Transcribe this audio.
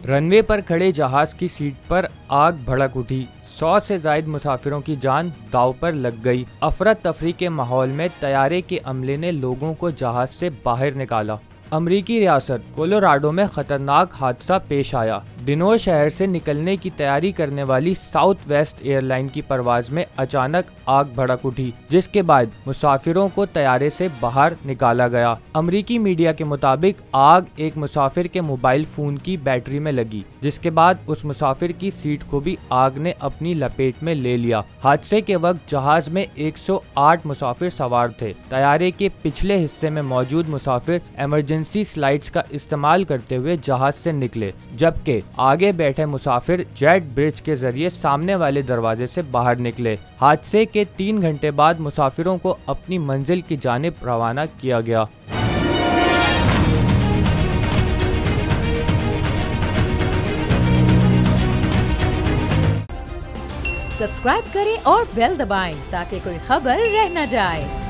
Runway पर खड़े जहाज की सीट पर आग भड़क उठी। 100 से ज्यादा मुसाफिरों की जान दांव पर लग गई। अफरा तफरी के माहौल में तैयारे के अमले ने लोगों को जहाज से बाहर निकाला। अमरीकी रियासत कोलोराडो में खतरनाक हादसा पेश आया। डिनोर शहर से निकलने की तैयारी करने वाली साउथ वेस्ट एयरलाइन की परवाज में अचानक आग भड़क उठी, जिसके बाद मुसाफिरों को तैयारे से बाहर निकाला गया। अमरीकी मीडिया के मुताबिक आग एक मुसाफिर के मोबाइल फोन की बैटरी में लगी, जिसके बाद उस मुसाफिर की सीट को भी आग ने अपनी लपेट में ले लिया। हादसे के वक्त जहाज में 108 मुसाफिर सवार थे। तैयारे के पिछले हिस्से में मौजूद मुसाफिर इमरजेंसी स्लाइड्स का इस्तेमाल करते हुए जहाज से निकले, जबकि आगे बैठे मुसाफिर जेट ब्रिज के जरिए सामने वाले दरवाजे से बाहर निकले। हादसे के 3 घंटे बाद मुसाफिरों को अपनी मंजिल की जानिब रवाना किया गया। सब्सक्राइब करें और बेल दबाएं ताकि कोई खबर रह न जाए।